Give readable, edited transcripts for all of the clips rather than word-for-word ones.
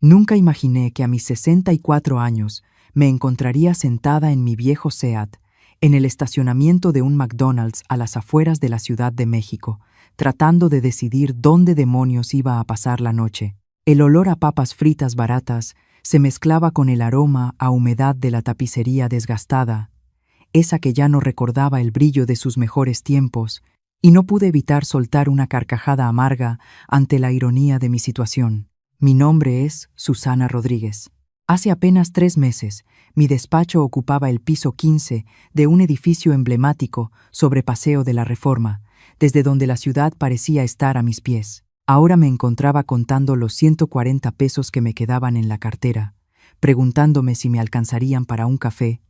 Nunca imaginé que a mis 64 años me encontraría sentada en mi viejo Seat, en el estacionamiento de un McDonald's a las afueras de la Ciudad de México, tratando de decidir dónde demonios iba a pasar la noche. El olor a papas fritas baratas se mezclaba con el aroma a humedad de la tapicería desgastada, esa que ya no recordaba el brillo de sus mejores tiempos, y no pude evitar soltar una carcajada amarga ante la ironía de mi situación. Mi nombre es Susana Rodríguez. Hace apenas 3 meses, mi despacho ocupaba el piso 15 de un edificio emblemático sobre Paseo de la Reforma, desde donde la ciudad parecía estar a mis pies. Ahora me encontraba contando los 140 pesos que me quedaban en la cartera, preguntándome si me alcanzarían para un café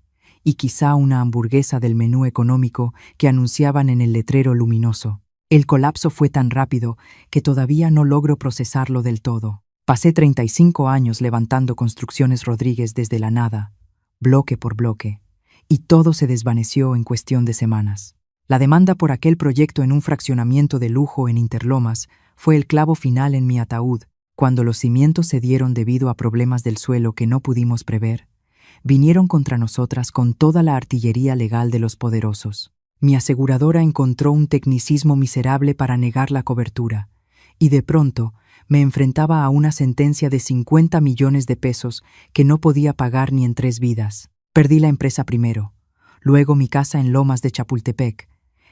y quizá una hamburguesa del menú económico que anunciaban en el letrero luminoso. El colapso fue tan rápido que todavía no logro procesarlo del todo. Pasé 35 años levantando Construcciones Rodríguez desde la nada, bloque por bloque, y todo se desvaneció en cuestión de semanas. La demanda por aquel proyecto en un fraccionamiento de lujo en Interlomas fue el clavo final en mi ataúd. Cuando los cimientos cedieron debido a problemas del suelo que no pudimos prever, vinieron contra nosotras con toda la artillería legal de los poderosos. Mi aseguradora encontró un tecnicismo miserable para negar la cobertura, y de pronto me enfrentaba a una sentencia de 50 millones de pesos que no podía pagar ni en 3 vidas. Perdí la empresa primero, luego mi casa en Lomas de Chapultepec,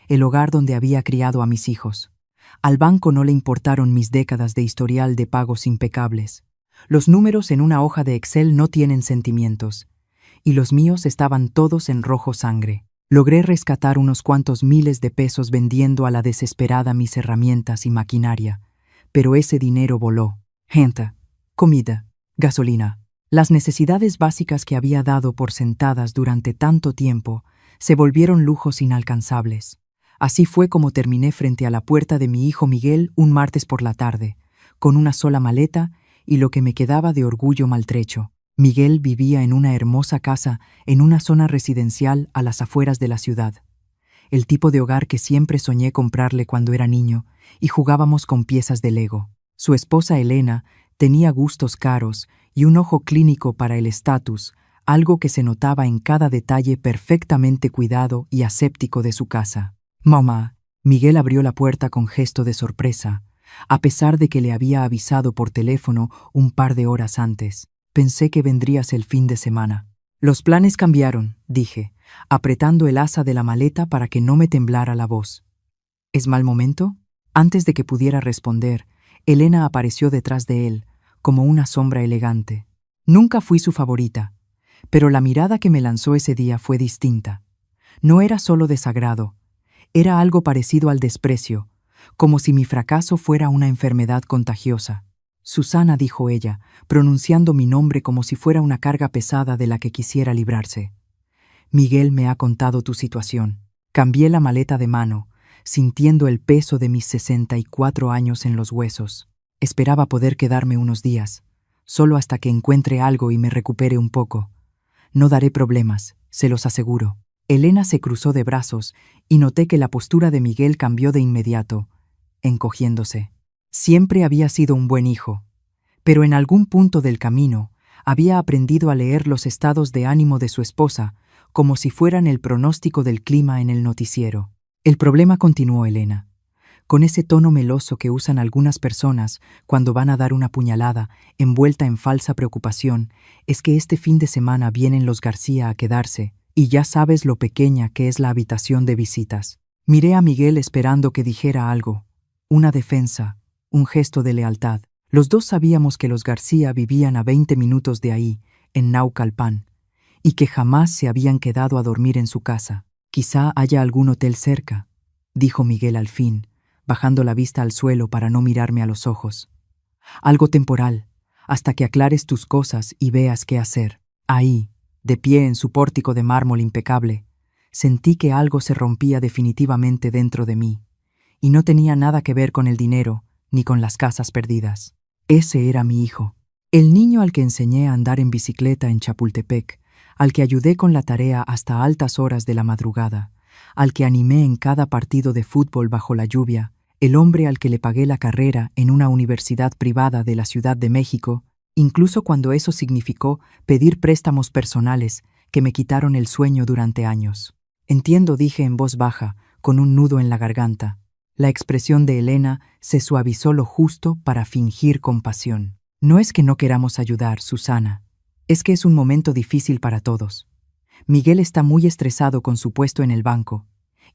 el hogar donde había criado a mis hijos. Al banco no le importaron mis décadas de historial de pagos impecables. Los números en una hoja de Excel no tienen sentimientos, y los míos estaban todos en rojo sangre. Logré rescatar unos cuantos miles de pesos vendiendo a la desesperada mis herramientas y maquinaria, pero ese dinero voló. Gente, comida, gasolina. Las necesidades básicas que había dado por sentadas durante tanto tiempo se volvieron lujos inalcanzables. Así fue como terminé frente a la puerta de mi hijo Miguel un martes por la tarde, con una sola maleta y lo que me quedaba de orgullo maltrecho. Miguel vivía en una hermosa casa en una zona residencial a las afueras de la ciudad. El tipo de hogar que siempre soñé comprarle cuando era niño, y jugábamos con piezas de Lego. Su esposa Elena tenía gustos caros y un ojo clínico para el estatus, algo que se notaba en cada detalle perfectamente cuidado y aséptico de su casa. «Mamá», Miguel abrió la puerta con gesto de sorpresa, a pesar de que le había avisado por teléfono un par de horas antes. «Pensé que vendrías el fin de semana». «Los planes cambiaron», dije, apretando el asa de la maleta para que no me temblara la voz. «¿Es mal momento?» Antes de que pudiera responder, Elena apareció detrás de él, como una sombra elegante. Nunca fui su favorita, pero la mirada que me lanzó ese día fue distinta. No era solo desagrado, era algo parecido al desprecio, como si mi fracaso fuera una enfermedad contagiosa. «Susana», dijo ella, pronunciando mi nombre como si fuera una carga pesada de la que quisiera librarse. «Miguel me ha contado tu situación». Cambié la maleta de mano, sintiendo el peso de mis 64 años en los huesos. Esperaba poder quedarme unos días, solo hasta que encuentre algo y me recupere un poco. «No daré problemas, se los aseguro». Elena se cruzó de brazos y noté que la postura de Miguel cambió de inmediato, encogiéndose. Siempre había sido un buen hijo, pero en algún punto del camino había aprendido a leer los estados de ánimo de su esposa como si fueran el pronóstico del clima en el noticiero. «El problema», continuó Elena, con ese tono meloso que usan algunas personas cuando van a dar una puñalada envuelta en falsa preocupación, «es que este fin de semana vienen los García a quedarse, y ya sabes lo pequeña que es la habitación de visitas». Miré a Miguel esperando que dijera algo, una defensa, un gesto de lealtad. Los dos sabíamos que los García vivían a 20 minutos de ahí, en Naucalpan, y que jamás se habían quedado a dormir en su casa. «Quizá haya algún hotel cerca», dijo Miguel al fin, bajando la vista al suelo para no mirarme a los ojos. «Algo temporal, hasta que aclares tus cosas y veas qué hacer». Ahí, de pie en su pórtico de mármol impecable, sentí que algo se rompía definitivamente dentro de mí, y no tenía nada que ver con el dinero ni con las casas perdidas. Ese era mi hijo, el niño al que enseñé a andar en bicicleta en Chapultepec, al que ayudé con la tarea hasta altas horas de la madrugada, al que animé en cada partido de fútbol bajo la lluvia, el hombre al que le pagué la carrera en una universidad privada de la Ciudad de México incluso cuando eso significó pedir préstamos personales que me quitaron el sueño durante años. Entiendo, dije en voz baja, con un nudo en la garganta. La expresión de Elena se suavizó lo justo para fingir compasión. No es que no queramos ayudar, Susana. Es que es un momento difícil para todos. Miguel está muy estresado con su puesto en el banco,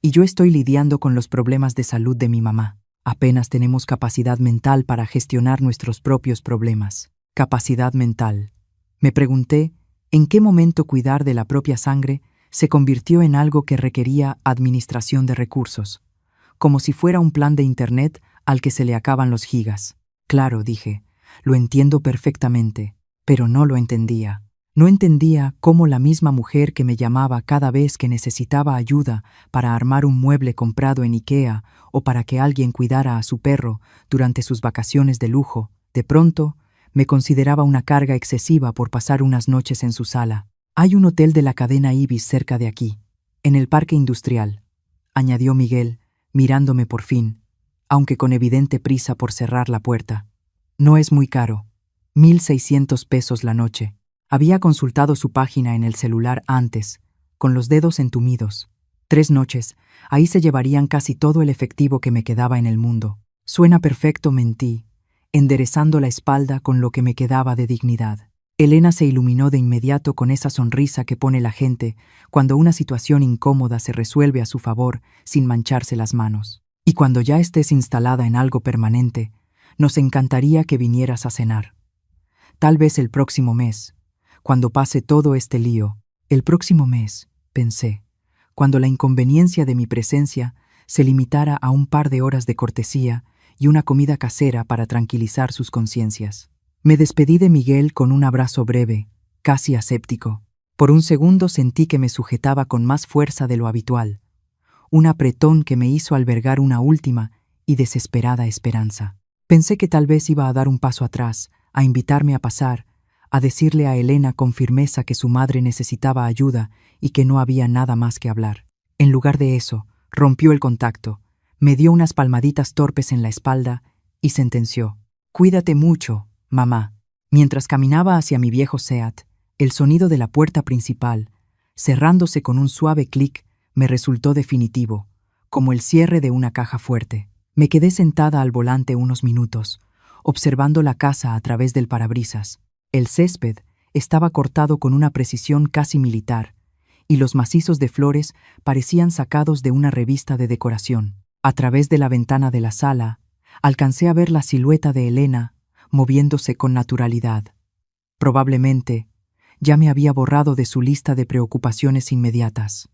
y yo estoy lidiando con los problemas de salud de mi mamá. Apenas tenemos capacidad mental para gestionar nuestros propios problemas. Capacidad mental. Me pregunté, ¿en qué momento cuidar de la propia sangre se convirtió en algo que requería administración de recursos? Como si fuera un plan de internet al que se le acaban los gigas. Claro, dije, lo entiendo perfectamente, pero no lo entendía. No entendía cómo la misma mujer que me llamaba cada vez que necesitaba ayuda para armar un mueble comprado en IKEA o para que alguien cuidara a su perro durante sus vacaciones de lujo, de pronto me consideraba una carga excesiva por pasar unas noches en su sala. Hay un hotel de la cadena Ibis cerca de aquí, en el Parque Industrial, añadió Miguel, mirándome por fin, aunque con evidente prisa por cerrar la puerta. No es muy caro, 1,600 pesos la noche. Había consultado su página en el celular antes, con los dedos entumidos. 3 noches, ahí se llevarían casi todo el efectivo que me quedaba en el mundo. Suena perfecto, mentí, enderezando la espalda con lo que me quedaba de dignidad. Elena se iluminó de inmediato con esa sonrisa que pone la gente cuando una situación incómoda se resuelve a su favor sin mancharse las manos. Y cuando ya estés instalada en algo permanente, nos encantaría que vinieras a cenar. Tal vez el próximo mes, cuando pase todo este lío. El próximo mes, pensé, cuando la inconveniencia de mi presencia se limitara a un par de horas de cortesía y una comida casera para tranquilizar sus conciencias. Me despedí de Miguel con un abrazo breve, casi aséptico. Por un segundo sentí que me sujetaba con más fuerza de lo habitual, un apretón que me hizo albergar una última y desesperada esperanza. Pensé que tal vez iba a dar un paso atrás, a invitarme a pasar, a decirle a Elena con firmeza que su madre necesitaba ayuda y que no había nada más que hablar. En lugar de eso, rompió el contacto, me dio unas palmaditas torpes en la espalda y sentenció: «Cuídate mucho, mamá». Mientras caminaba hacia mi viejo Seat, el sonido de la puerta principal, cerrándose con un suave clic, me resultó definitivo, como el cierre de una caja fuerte. Me quedé sentada al volante unos minutos, observando la casa a través del parabrisas. El césped estaba cortado con una precisión casi militar, y los macizos de flores parecían sacados de una revista de decoración. A través de la ventana de la sala, alcancé a ver la silueta de Elena moviéndose con naturalidad. Probablemente ya me había borrado de su lista de preocupaciones inmediatas.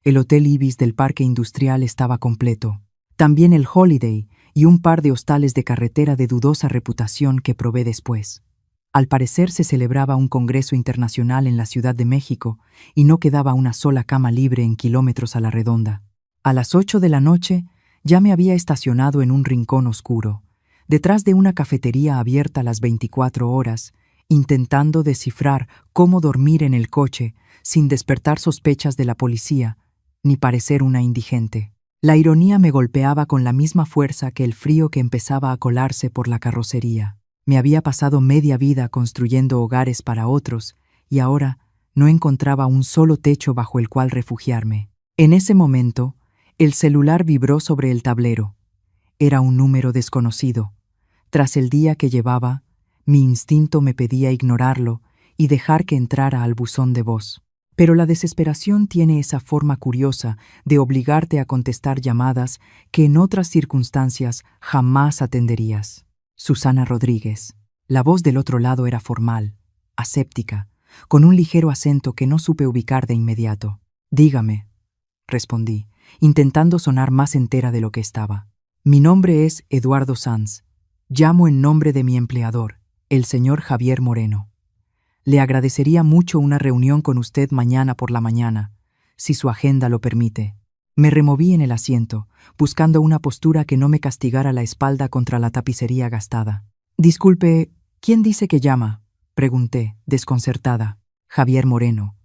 El Hotel Ibis del Parque Industrial estaba completo. También el Holiday y un par de hostales de carretera de dudosa reputación que probé después. Al parecer se celebraba un congreso internacional en la Ciudad de México y no quedaba una sola cama libre en kilómetros a la redonda. A las 8 de la noche ya me había estacionado en un rincón oscuro, detrás de una cafetería abierta las 24 horas, intentando descifrar cómo dormir en el coche sin despertar sospechas de la policía, ni parecer una indigente. La ironía me golpeaba con la misma fuerza que el frío que empezaba a colarse por la carrocería. Me había pasado media vida construyendo hogares para otros y ahora no encontraba un solo techo bajo el cual refugiarme. En ese momento, el celular vibró sobre el tablero. Era un número desconocido. Tras el día que llevaba, mi instinto me pedía ignorarlo y dejar que entrara al buzón de voz. Pero la desesperación tiene esa forma curiosa de obligarte a contestar llamadas que en otras circunstancias jamás atenderías. Susana Rodríguez. La voz del otro lado era formal, aséptica, con un ligero acento que no supe ubicar de inmediato. «Dígame», respondí, intentando sonar más entera de lo que estaba. «Mi nombre es Eduardo Sanz. Llamo en nombre de mi empleador, el señor Javier Moreno. Le agradecería mucho una reunión con usted mañana por la mañana, si su agenda lo permite». Me removí en el asiento, buscando una postura que no me castigara la espalda contra la tapicería gastada. «Disculpe, ¿quién dice que llama?», pregunté, desconcertada. «Javier Moreno»,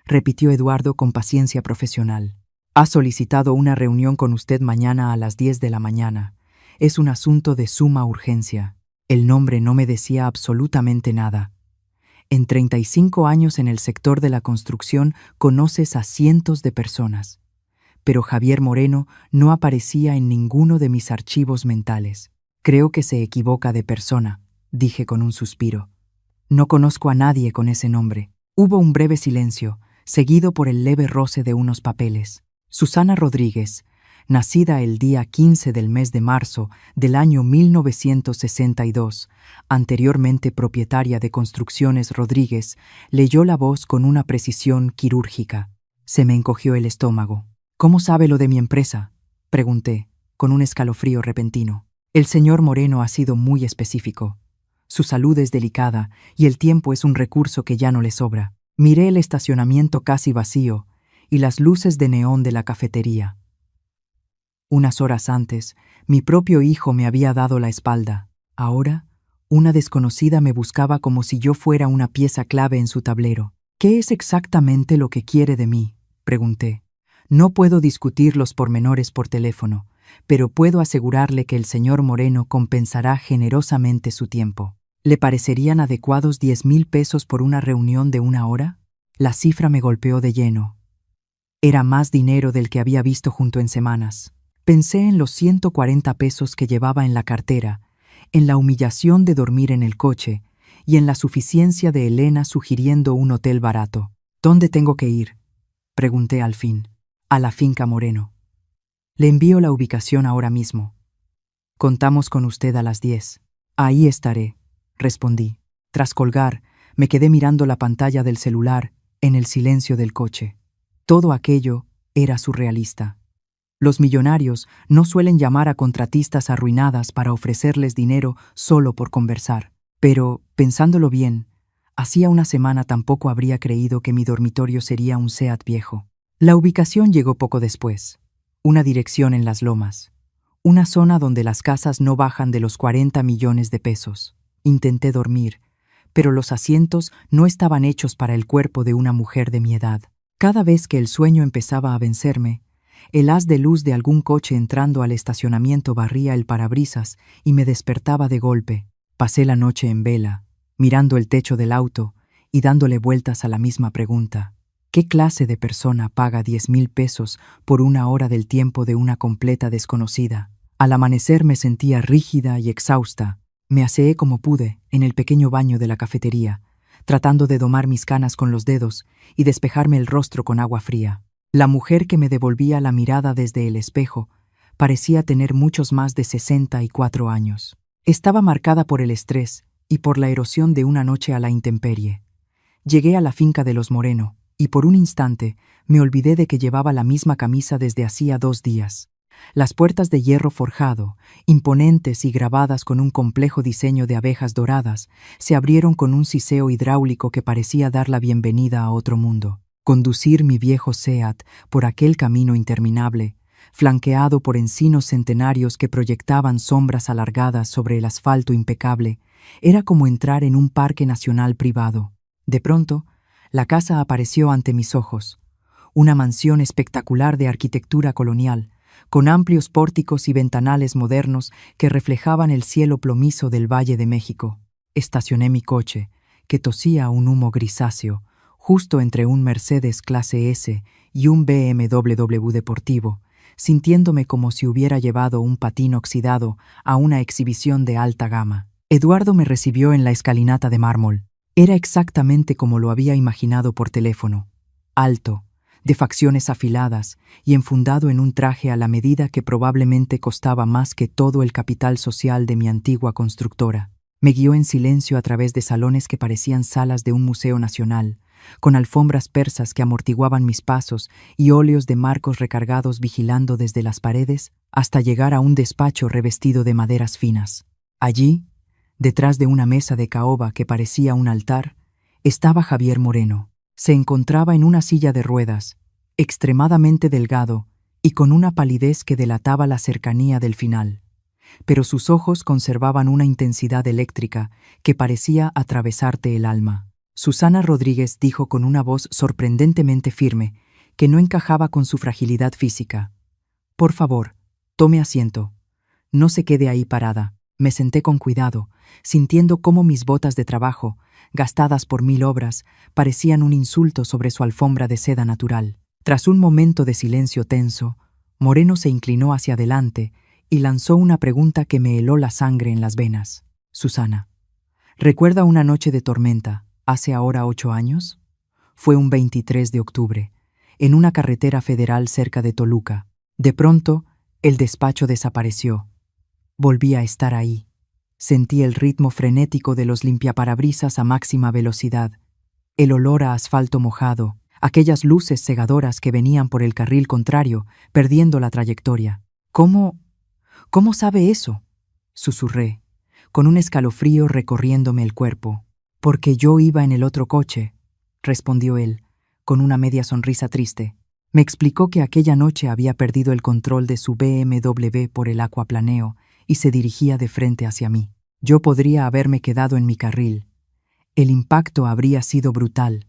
repitió Eduardo con paciencia profesional. «Ha solicitado una reunión con usted mañana a las 10 de la mañana. Es un asunto de suma urgencia». El nombre no me decía absolutamente nada. En 35 años en el sector de la construcción conoces a cientos de personas, pero Javier Moreno no aparecía en ninguno de mis archivos mentales. Creo que se equivoca de persona, dije con un suspiro. No conozco a nadie con ese nombre. Hubo un breve silencio, seguido por el leve roce de unos papeles. Susana Rodríguez, nacida el día 15 del mes de marzo del año 1962, anteriormente propietaria de Construcciones Rodríguez, leyó la voz con una precisión quirúrgica. Se me encogió el estómago. ¿Cómo sabe lo de mi empresa?, pregunté, con un escalofrío repentino. El señor Moreno ha sido muy específico. Su salud es delicada y el tiempo es un recurso que ya no le sobra. Miré el estacionamiento casi vacío y las luces de neón de la cafetería. Unas horas antes, mi propio hijo me había dado la espalda. Ahora, una desconocida me buscaba como si yo fuera una pieza clave en su tablero. ¿Qué es exactamente lo que quiere de mí?, pregunté. No puedo discutir los pormenores por teléfono, pero puedo asegurarle que el señor Moreno compensará generosamente su tiempo. ¿Le parecerían adecuados 10,000 pesos por una reunión de 1 hora? La cifra me golpeó de lleno. Era más dinero del que había visto junto en semanas. Pensé en los 140 pesos que llevaba en la cartera, en la humillación de dormir en el coche y en la suficiencia de Elena sugiriendo un hotel barato. ¿Dónde tengo que ir?, pregunté al fin. A la finca Moreno. Le envío la ubicación ahora mismo. Contamos con usted a las 10. Ahí estaré, respondí. Tras colgar, me quedé mirando la pantalla del celular en el silencio del coche. Todo aquello era surrealista. Los millonarios no suelen llamar a contratistas arruinadas para ofrecerles dinero solo por conversar. Pero, pensándolo bien, hacía una semana tampoco habría creído que mi dormitorio sería un Seat viejo. La ubicación llegó poco después. Una dirección en Las Lomas. Una zona donde las casas no bajan de los 40 millones de pesos. Intenté dormir, pero los asientos no estaban hechos para el cuerpo de una mujer de mi edad. Cada vez que el sueño empezaba a vencerme, el haz de luz de algún coche entrando al estacionamiento barría el parabrisas y me despertaba de golpe. Pasé la noche en vela, mirando el techo del auto y dándole vueltas a la misma pregunta. ¿Qué clase de persona paga 10,000 pesos por 1 hora del tiempo de una completa desconocida? Al amanecer me sentía rígida y exhausta. Me aseé como pude en el pequeño baño de la cafetería, tratando de domar mis canas con los dedos y despejarme el rostro con agua fría. La mujer que me devolvía la mirada desde el espejo parecía tener muchos más de 64 años. Estaba marcada por el estrés y por la erosión de una noche a la intemperie. Llegué a la finca de los Moreno, y por un instante me olvidé de que llevaba la misma camisa desde hacía 2 días. Las puertas de hierro forjado, imponentes y grabadas con un complejo diseño de abejas doradas, se abrieron con un siseo hidráulico que parecía dar la bienvenida a otro mundo. Conducir mi viejo Seat por aquel camino interminable, flanqueado por encinos centenarios que proyectaban sombras alargadas sobre el asfalto impecable, era como entrar en un parque nacional privado. De pronto, la casa apareció ante mis ojos, una mansión espectacular de arquitectura colonial, con amplios pórticos y ventanales modernos que reflejaban el cielo plomizo del Valle de México. Estacioné mi coche, que tosía un humo grisáceo, justo entre un Mercedes clase S y un BMW deportivo, sintiéndome como si hubiera llevado un patín oxidado a una exhibición de alta gama. Eduardo me recibió en la escalinata de mármol. Era exactamente como lo había imaginado por teléfono, alto, de facciones afiladas y enfundado en un traje a la medida que probablemente costaba más que todo el capital social de mi antigua constructora. Me guió en silencio a través de salones que parecían salas de un museo nacional, con alfombras persas que amortiguaban mis pasos y óleos de marcos recargados vigilando desde las paredes hasta llegar a un despacho revestido de maderas finas. Allí, detrás de una mesa de caoba que parecía un altar, estaba Javier Moreno. Se encontraba en una silla de ruedas, extremadamente delgado y con una palidez que delataba la cercanía del final. Pero sus ojos conservaban una intensidad eléctrica que parecía atravesarte el alma. Susana Rodríguez dijo con una voz sorprendentemente firme, que no encajaba con su fragilidad física. «Por favor, tome asiento. No se quede ahí parada». Me senté con cuidado, sintiendo cómo mis botas de trabajo, gastadas por 1000 obras, parecían un insulto sobre su alfombra de seda natural. Tras un momento de silencio tenso, Moreno se inclinó hacia adelante y lanzó una pregunta que me heló la sangre en las venas. Susana, ¿recuerda una noche de tormenta, hace ahora 8 años? Fue un 23 de octubre, en una carretera federal cerca de Toluca. De pronto, el despacho desapareció. Volví a estar ahí. Sentí el ritmo frenético de los limpiaparabrisas a máxima velocidad, el olor a asfalto mojado, aquellas luces cegadoras que venían por el carril contrario, perdiendo la trayectoria. ¿Cómo sabe eso?, susurré, con un escalofrío recorriéndome el cuerpo. Porque yo iba en el otro coche, respondió él, con una media sonrisa triste. Me explicó que aquella noche había perdido el control de su BMW por el acuaplaneo y se dirigía de frente hacia mí. Yo podría haberme quedado en mi carril. El impacto habría sido brutal,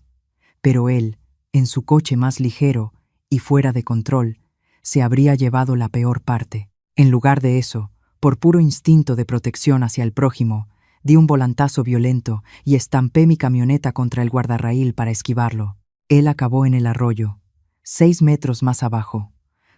pero él, en su coche más ligero y fuera de control, se habría llevado la peor parte. En lugar de eso, por puro instinto de protección hacia el prójimo, di un volantazo violento y estampé mi camioneta contra el guardarraíl para esquivarlo. Él acabó en el arroyo, 6 metros más abajo,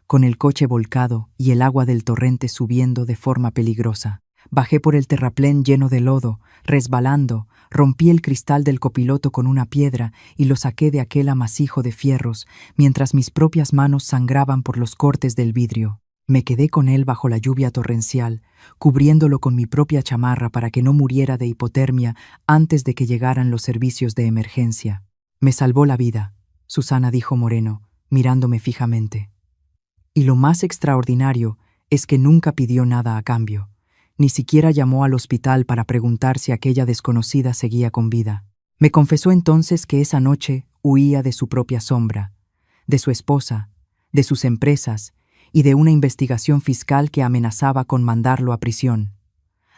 con el coche volcado y el agua del torrente subiendo de forma peligrosa. Bajé por el terraplén lleno de lodo, resbalando, rompí el cristal del copiloto con una piedra y lo saqué de aquel amasijo de fierros, mientras mis propias manos sangraban por los cortes del vidrio. Me quedé con él bajo la lluvia torrencial, cubriéndolo con mi propia chamarra para que no muriera de hipotermia antes de que llegaran los servicios de emergencia. Me salvó la vida, Susana, dijo Moreno, mirándome fijamente. Y lo más extraordinario es que nunca pidió nada a cambio. Ni siquiera llamó al hospital para preguntar si aquella desconocida seguía con vida. Me confesó entonces que esa noche huía de su propia sombra, de su esposa, de sus empresas y de una investigación fiscal que amenazaba con mandarlo a prisión.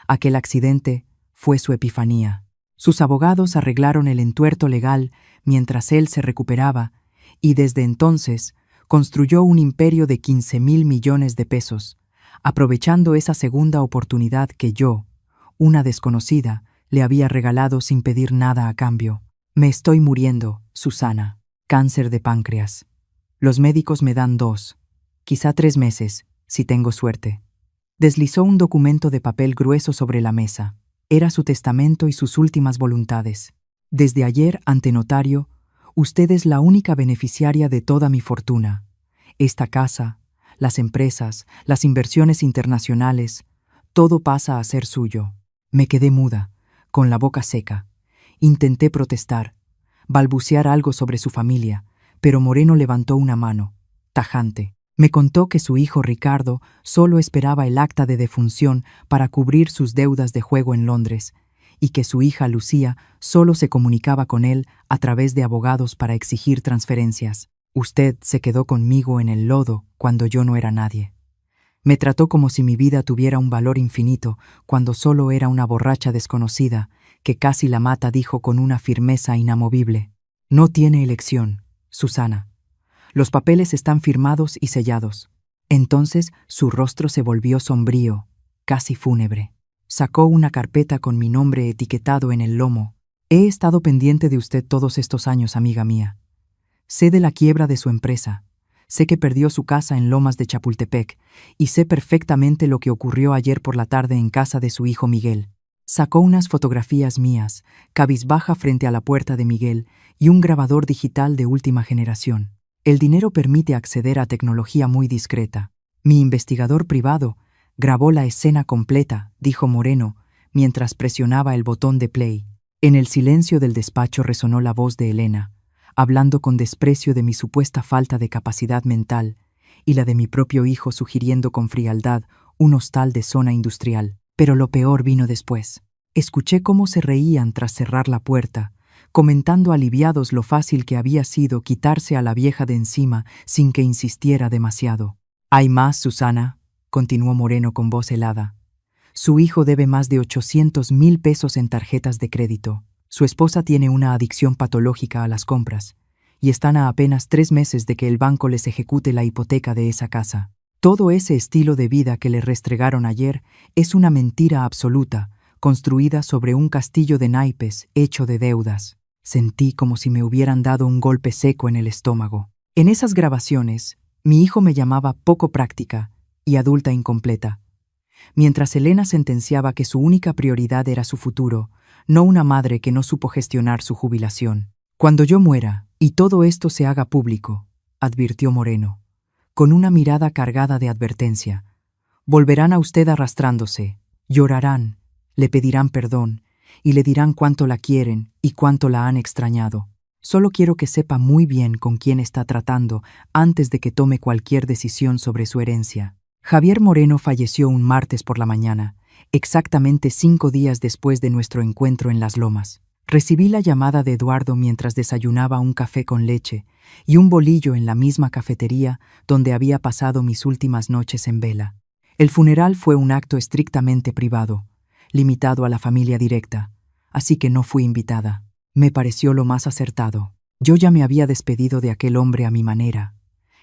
Aquel accidente fue su epifanía. Sus abogados arreglaron el entuerto legal mientras él se recuperaba y desde entonces construyó un imperio de 15,000 millones de pesos, aprovechando esa segunda oportunidad que yo, una desconocida, le había regalado sin pedir nada a cambio. Me estoy muriendo, Susana. Cáncer de páncreas. Los médicos me dan 2, quizá 3 meses, si tengo suerte. Deslizó un documento de papel grueso sobre la mesa. Era su testamento y sus últimas voluntades. Desde ayer, ante notario, usted es la única beneficiaria de toda mi fortuna. Esta casa, las empresas, las inversiones internacionales, todo pasa a ser suyo. Me quedé muda, con la boca seca. Intenté protestar, balbucear algo sobre su familia, pero Moreno levantó una mano, tajante. Me contó que su hijo Ricardo solo esperaba el acta de defunción para cubrir sus deudas de juego en Londres, y que su hija Lucía solo se comunicaba con él a través de abogados para exigir transferencias. Usted se quedó conmigo en el lodo cuando yo no era nadie. Me trató como si mi vida tuviera un valor infinito cuando solo era una borracha desconocida que casi la mata, dijo con una firmeza inamovible. No tiene elección, Susana. Los papeles están firmados y sellados. Entonces su rostro se volvió sombrío, casi fúnebre. Sacó una carpeta con mi nombre etiquetado en el lomo. He estado pendiente de usted todos estos años, amiga mía. Sé de la quiebra de su empresa. Sé que perdió su casa en Lomas de Chapultepec y sé perfectamente lo que ocurrió ayer por la tarde en casa de su hijo Miguel. Sacó unas fotografías mías, cabizbaja frente a la puerta de Miguel y un grabador digital de última generación. El dinero permite acceder a tecnología muy discreta. Mi investigador privado grabó la escena completa, dijo Moreno, mientras presionaba el botón de play. En el silencio del despacho resonó la voz de Elena, hablando con desprecio de mi supuesta falta de capacidad mental y la de mi propio hijo sugiriendo con frialdad un hostal de zona industrial. Pero lo peor vino después. Escuché cómo se reían tras cerrar la puerta, comentando aliviados lo fácil que había sido quitarse a la vieja de encima sin que insistiera demasiado. «Hay más, Susana», continuó Moreno con voz helada. «Su hijo debe más de 800,000 pesos en tarjetas de crédito. Su esposa tiene una adicción patológica a las compras, y están a apenas 3 meses de que el banco les ejecute la hipoteca de esa casa. Todo ese estilo de vida que le restregaron ayer es una mentira absoluta, construida sobre un castillo de naipes hecho de deudas. Sentí como si me hubieran dado un golpe seco en el estómago. En esas grabaciones, mi hijo me llamaba poco práctica y adulta incompleta, mientras Elena sentenciaba que su única prioridad era su futuro, no una madre que no supo gestionar su jubilación. Cuando yo muera y todo esto se haga público, advirtió Moreno, con una mirada cargada de advertencia, volverán a usted arrastrándose, llorarán, le pedirán perdón y le dirán cuánto la quieren y cuánto la han extrañado. Solo quiero que sepa muy bien con quién está tratando antes de que tome cualquier decisión sobre su herencia. Javier Moreno falleció un martes por la mañana, exactamente 5 días después de nuestro encuentro en Las Lomas. Recibí la llamada de Eduardo mientras desayunaba un café con leche y un bolillo en la misma cafetería donde había pasado mis últimas noches en vela. El funeral fue un acto estrictamente privado, limitado a la familia directa, así que no fui invitada. Me pareció lo más acertado. Yo ya me había despedido de aquel hombre a mi manera,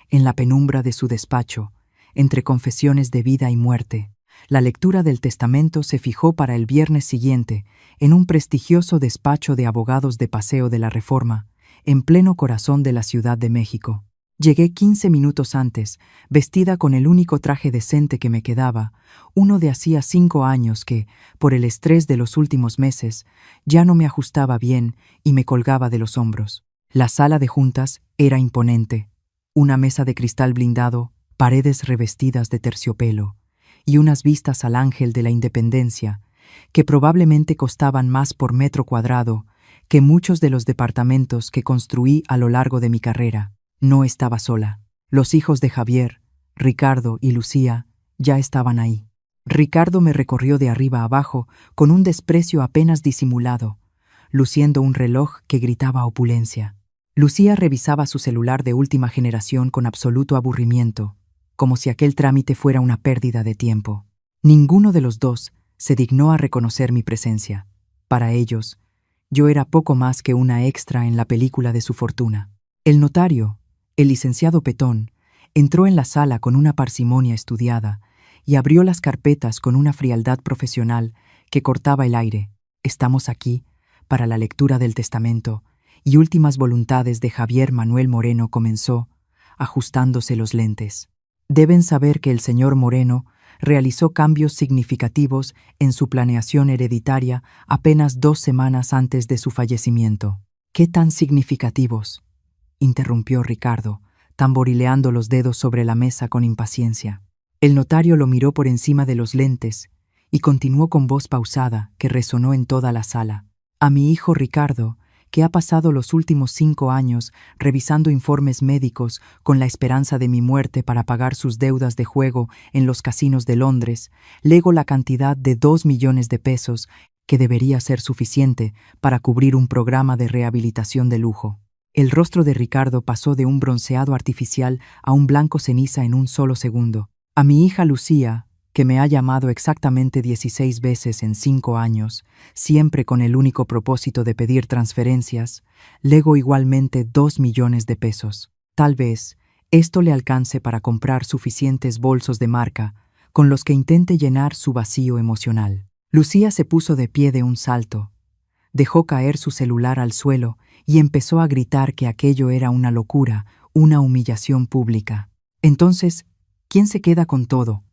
en la penumbra de su despacho, entre confesiones de vida y muerte. La lectura del testamento se fijó para el viernes siguiente en un prestigioso despacho de abogados de Paseo de la Reforma, en pleno corazón de la Ciudad de México. Llegué 15 minutos antes, vestida con el único traje decente que me quedaba, uno de hacía 5 años que, por el estrés de los últimos meses, ya no me ajustaba bien y me colgaba de los hombros. La sala de juntas era imponente, una mesa de cristal blindado, paredes revestidas de terciopelo, y unas vistas al Ángel de la Independencia, que probablemente costaban más por metro cuadrado que muchos de los departamentos que construí a lo largo de mi carrera. No estaba sola. Los hijos de Javier, Ricardo y Lucía, ya estaban ahí. Ricardo me recorrió de arriba a abajo con un desprecio apenas disimulado, luciendo un reloj que gritaba opulencia. Lucía revisaba su celular de última generación con absoluto aburrimiento, como si aquel trámite fuera una pérdida de tiempo. Ninguno de los dos se dignó a reconocer mi presencia. Para ellos, yo era poco más que una extra en la película de su fortuna. El notario, el licenciado Petón, entró en la sala con una parsimonia estudiada y abrió las carpetas con una frialdad profesional que cortaba el aire. Estamos aquí para la lectura del testamento y últimas voluntades de Javier Manuel Moreno, comenzó, ajustándose los lentes. Deben saber que el señor Moreno realizó cambios significativos en su planeación hereditaria apenas 2 semanas antes de su fallecimiento. ¿Qué tan significativos?, interrumpió Ricardo, tamborileando los dedos sobre la mesa con impaciencia. El notario lo miró por encima de los lentes y continuó con voz pausada que resonó en toda la sala. A mi hijo Ricardo, que ha pasado los últimos 5 años revisando informes médicos con la esperanza de mi muerte para pagar sus deudas de juego en los casinos de Londres, lego la cantidad de 2 millones de pesos que debería ser suficiente para cubrir un programa de rehabilitación de lujo. El rostro de Ricardo pasó de un bronceado artificial a un blanco ceniza en un solo segundo. A mi hija Lucía, que me ha llamado exactamente 16 veces en 5 años, siempre con el único propósito de pedir transferencias, lego igualmente 2 millones de pesos. Tal vez esto le alcance para comprar suficientes bolsos de marca con los que intente llenar su vacío emocional. Lucía se puso de pie de un salto, dejó caer su celular al suelo y empezó a gritar que aquello era una locura, una humillación pública. Entonces, ¿quién se queda con todo?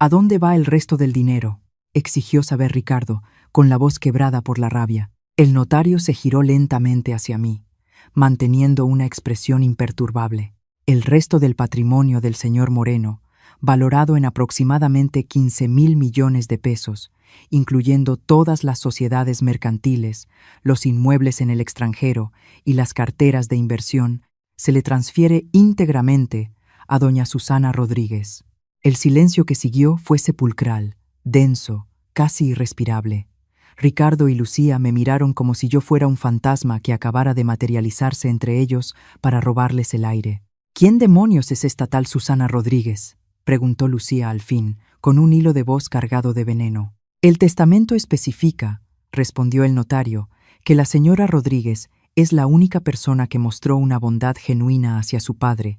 ¿A dónde va el resto del dinero?, exigió saber Ricardo, con la voz quebrada por la rabia. El notario se giró lentamente hacia mí, manteniendo una expresión imperturbable. El resto del patrimonio del señor Moreno, valorado en aproximadamente 15,000 millones de pesos, incluyendo todas las sociedades mercantiles, los inmuebles en el extranjero y las carteras de inversión, se le transfiere íntegramente a doña Susana Rodríguez. El silencio que siguió fue sepulcral, denso, casi irrespirable. Ricardo y Lucía me miraron como si yo fuera un fantasma que acabara de materializarse entre ellos para robarles el aire. ¿Quién demonios es esta tal Susana Rodríguez?, preguntó Lucía al fin, con un hilo de voz cargado de veneno. El testamento especifica, respondió el notario, que la señora Rodríguez es la única persona que mostró una bondad genuina hacia su padre,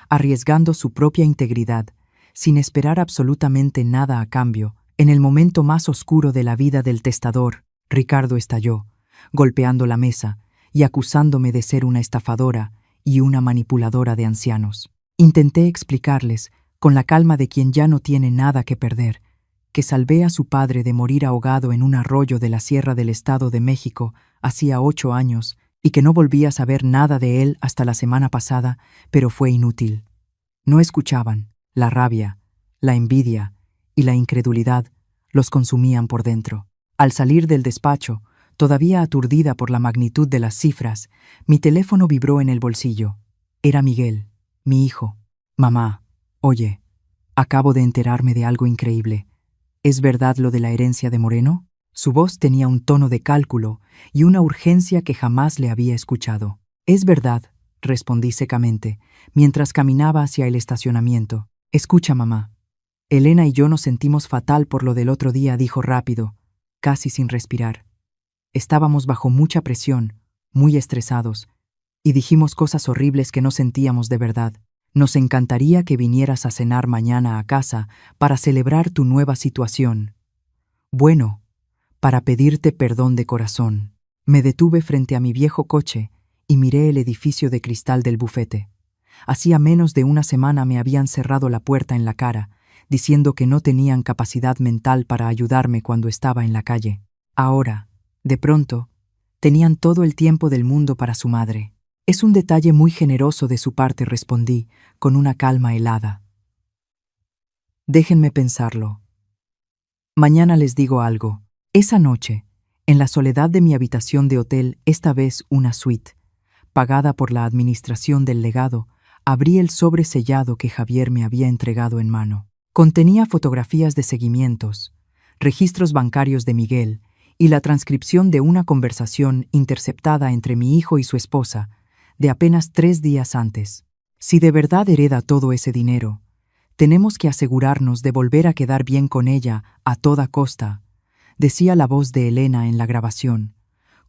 arriesgando su propia integridad, sin esperar absolutamente nada a cambio. En el momento más oscuro de la vida del testador, Ricardo estalló, golpeando la mesa y acusándome de ser una estafadora y una manipuladora de ancianos. Intenté explicarles, con la calma de quien ya no tiene nada que perder, que salvé a su padre de morir ahogado en un arroyo de la Sierra del Estado de México hacía 8 años y que no volví a saber nada de él hasta la semana pasada, pero fue inútil. No escuchaban. La rabia, la envidia y la incredulidad los consumían por dentro. Al salir del despacho, todavía aturdida por la magnitud de las cifras, mi teléfono vibró en el bolsillo. Era Miguel, mi hijo. Mamá, oye, acabo de enterarme de algo increíble. ¿Es verdad lo de la herencia de Moreno? Su voz tenía un tono de cálculo y una urgencia que jamás le había escuchado. Es verdad, respondí secamente, mientras caminaba hacia el estacionamiento. Escucha, mamá. Elena y yo nos sentimos fatal por lo del otro día, dijo rápido, casi sin respirar. Estábamos bajo mucha presión, muy estresados, y dijimos cosas horribles que no sentíamos de verdad. Nos encantaría que vinieras a cenar mañana a casa para celebrar tu nueva situación. Bueno, para pedirte perdón de corazón. Me detuve frente a mi viejo coche y miré el edificio de cristal del bufete. Hacía menos de una semana me habían cerrado la puerta en la cara, diciendo que no tenían capacidad mental para ayudarme cuando estaba en la calle. Ahora, de pronto, tenían todo el tiempo del mundo para su madre. Es un detalle muy generoso de su parte, respondí, con una calma helada. Déjenme pensarlo. Mañana les digo algo. Esa noche, en la soledad de mi habitación de hotel, esta vez una suite, pagada por la administración del legado, abrí el sobre sellado que Javier me había entregado en mano. Contenía fotografías de seguimientos, registros bancarios de Miguel y la transcripción de una conversación interceptada entre mi hijo y su esposa, de apenas 3 días antes. Si de verdad hereda todo ese dinero, tenemos que asegurarnos de volver a quedar bien con ella a toda costa, decía la voz de Elena en la grabación,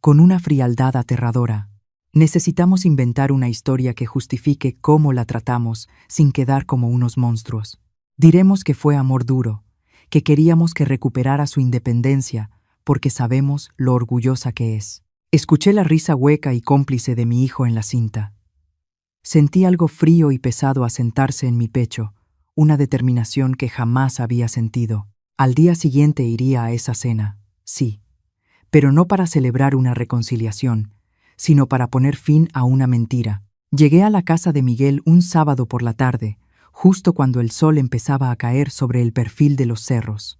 con una frialdad aterradora. Necesitamos inventar una historia que justifique cómo la tratamos sin quedar como unos monstruos. Diremos que fue amor duro, que queríamos que recuperara su independencia porque sabemos lo orgullosa que es. Escuché la risa hueca y cómplice de mi hijo en la cinta. Sentí algo frío y pesado asentarse en mi pecho, una determinación que jamás había sentido. Al día siguiente iría a esa cena, sí, pero no para celebrar una reconciliación, sino para poner fin a una mentira. Llegué a la casa de Miguel un sábado por la tarde, justo cuando el sol empezaba a caer sobre el perfil de los cerros.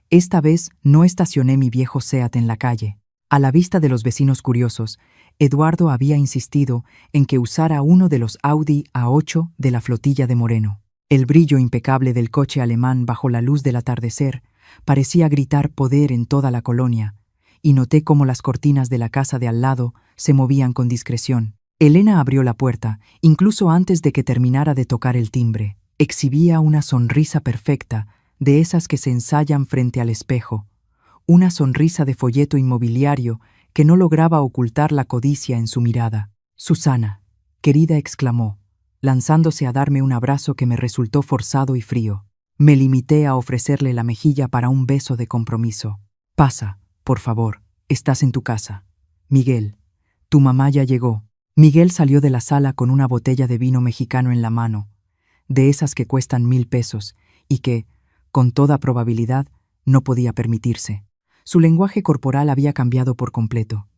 Esta vez no estacioné mi viejo Seat en la calle. A la vista de los vecinos curiosos, Eduardo había insistido en que usara uno de los Audi A8 de la flotilla de Moreno. El brillo impecable del coche alemán bajo la luz del atardecer parecía gritar poder en toda la colonia, y noté cómo las cortinas de la casa de al lado se movían con discreción. Elena abrió la puerta, incluso antes de que terminara de tocar el timbre. Exhibía una sonrisa perfecta, de esas que se ensayan frente al espejo, una sonrisa de folleto inmobiliario que no lograba ocultar la codicia en su mirada. «Susana, querida», exclamó, lanzándose a darme un abrazo que me resultó forzado y frío. Me limité a ofrecerle la mejilla para un beso de compromiso. «Pasa, por favor, estás en tu casa. Miguel, tu mamá ya llegó». Miguel salió de la sala con una botella de vino mexicano en la mano, de esas que cuestan 1000 pesos y que, con toda probabilidad, no podía permitirse. Su lenguaje corporal había cambiado por completo.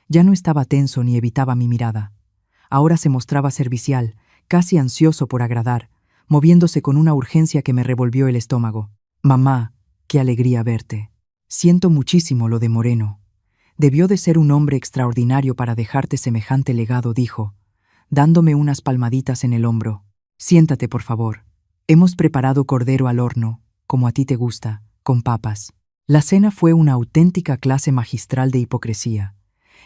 Ya no estaba tenso ni evitaba mi mirada. Ahora se mostraba servicial, casi ansioso por agradar, moviéndose con una urgencia que me revolvió el estómago. «Mamá, qué alegría verte. Siento muchísimo lo de Moreno. Debió de ser un hombre extraordinario para dejarte semejante legado», dijo, dándome unas palmaditas en el hombro. «Siéntate, por favor. Hemos preparado cordero al horno, como a ti te gusta, con papas». La cena fue una auténtica clase magistral de hipocresía.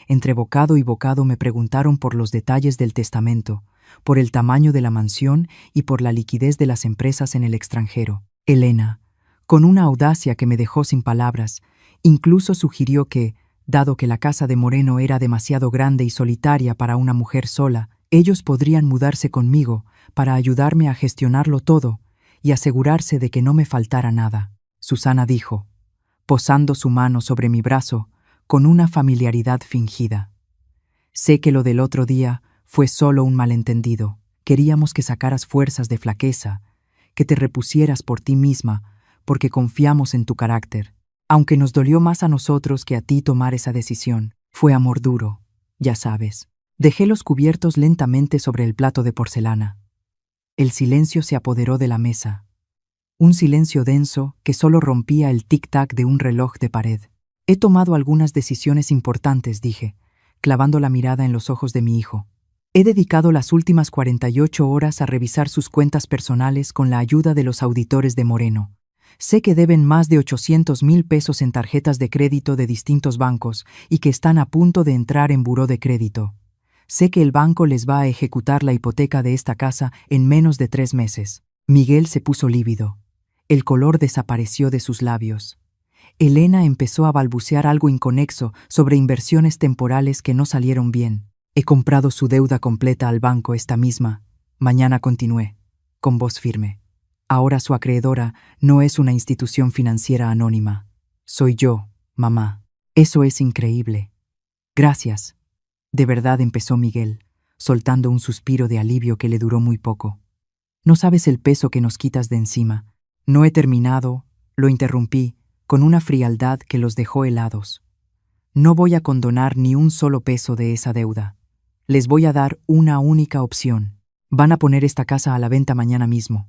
Entre bocado y bocado me preguntaron por los detalles del testamento, por el tamaño de la mansión y por la liquidez de las empresas en el extranjero. Elena, con una audacia que me dejó sin palabras, incluso sugirió que, dado que la casa de Moreno era demasiado grande y solitaria para una mujer sola, ellos podrían mudarse conmigo para ayudarme a gestionarlo todo y asegurarse de que no me faltara nada. Susana dijo, posando su mano sobre mi brazo con una familiaridad fingida. Sé que lo del otro día fue solo un malentendido. Queríamos que sacaras fuerzas de flaqueza, que te repusieras por ti misma, porque confiamos en tu carácter. Aunque nos dolió más a nosotros que a ti tomar esa decisión, fue amor duro, ya sabes. Dejé los cubiertos lentamente sobre el plato de porcelana. El silencio se apoderó de la mesa. Un silencio denso que solo rompía el tic-tac de un reloj de pared. He tomado algunas decisiones importantes, dije, clavando la mirada en los ojos de mi hijo. He dedicado las últimas 48 horas a revisar sus cuentas personales con la ayuda de los auditores de Moreno. Sé que deben más de 800,000 pesos en tarjetas de crédito de distintos bancos y que están a punto de entrar en buró de crédito. Sé que el banco les va a ejecutar la hipoteca de esta casa en menos de 3 meses. Miguel se puso lívido. El color desapareció de sus labios. Elena empezó a balbucear algo inconexo sobre inversiones temporales que no salieron bien. He comprado su deuda completa al banco esta misma. Mañana continué, con voz firme. Ahora su acreedora no es una institución financiera anónima. Soy yo, mamá. Eso es increíble. Gracias. De verdad, empezó Miguel, soltando un suspiro de alivio que le duró muy poco. No sabes el peso que nos quitas de encima. No he terminado, lo interrumpí, con una frialdad que los dejó helados. No voy a condonar ni un solo peso de esa deuda. Les voy a dar una única opción. Van a poner esta casa a la venta mañana mismo.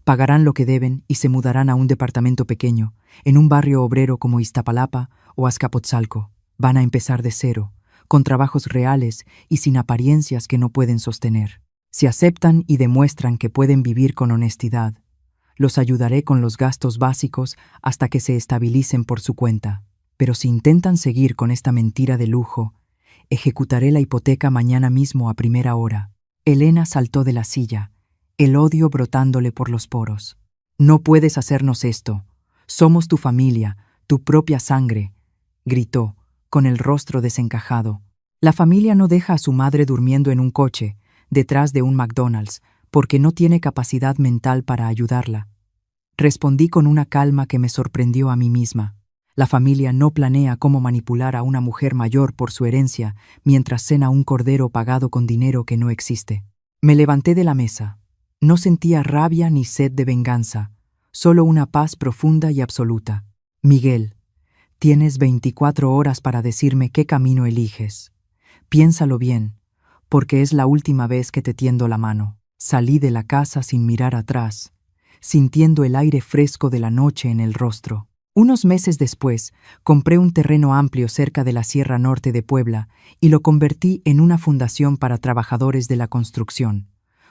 Pagarán lo que deben y se mudarán a un departamento pequeño, en un barrio obrero como Iztapalapa o Azcapotzalco. Van a empezar de cero, con trabajos reales y sin apariencias que no pueden sostener. Si aceptan y demuestran que pueden vivir con honestidad, los ayudaré con los gastos básicos hasta que se estabilicen por su cuenta. Pero si intentan seguir con esta mentira de lujo, ejecutaré la hipoteca mañana mismo a primera hora. Elena saltó de la silla, el odio brotándole por los poros. No puedes hacernos esto. Somos tu familia, tu propia sangre, gritó, con el rostro desencajado. La familia no deja a su madre durmiendo en un coche, detrás de un McDonald's, porque no tiene capacidad mental para ayudarla. Respondí con una calma que me sorprendió a mí misma. La familia no planea cómo manipular a una mujer mayor por su herencia mientras cena un cordero pagado con dinero que no existe. Me levanté de la mesa. No sentía rabia ni sed de venganza, solo una paz profunda y absoluta. Miguel, tienes 24 horas para decirme qué camino eliges. Piénsalo bien, porque es la última vez que te tiendo la mano. Salí de la casa sin mirar atrás, sintiendo el aire fresco de la noche en el rostro. Unos meses después, compré un terreno amplio cerca de la Sierra Norte de Puebla y lo convertí en una fundación para trabajadores de la construcción,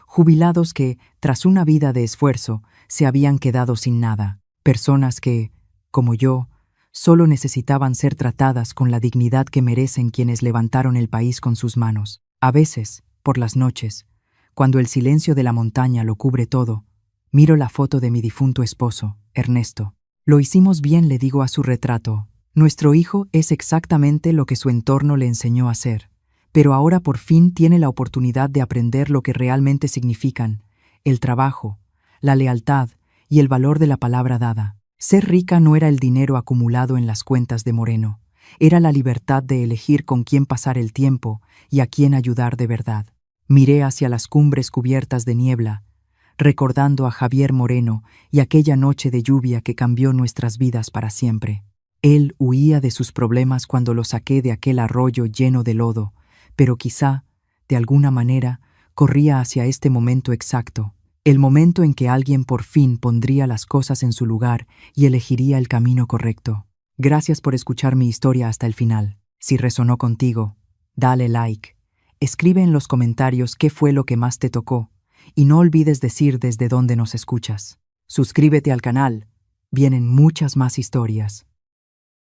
jubilados que, tras una vida de esfuerzo, se habían quedado sin nada, personas que, como yo, solo necesitaban ser tratadas con la dignidad que merecen quienes levantaron el país con sus manos. A veces, por las noches, cuando el silencio de la montaña lo cubre todo, miro la foto de mi difunto esposo, Ernesto. Lo hicimos bien, le digo a su retrato. Nuestro hijo es exactamente lo que su entorno le enseñó a ser, pero ahora por fin tiene la oportunidad de aprender lo que realmente significan, el trabajo, la lealtad y el valor de la palabra dada. Ser rica no era el dinero acumulado en las cuentas de Moreno, era la libertad de elegir con quién pasar el tiempo y a quién ayudar de verdad. Miré hacia las cumbres cubiertas de niebla, recordando a Javier Moreno y aquella noche de lluvia que cambió nuestras vidas para siempre. Él huía de sus problemas cuando lo saqué de aquel arroyo lleno de lodo, pero quizá, de alguna manera, corría hacia este momento exacto, el momento en que alguien por fin pondría las cosas en su lugar y elegiría el camino correcto. Gracias por escuchar mi historia hasta el final. Si resonó contigo, dale like. Escribe en los comentarios qué fue lo que más te tocó. Y no olvides decir desde dónde nos escuchas. Suscríbete al canal, vienen muchas más historias.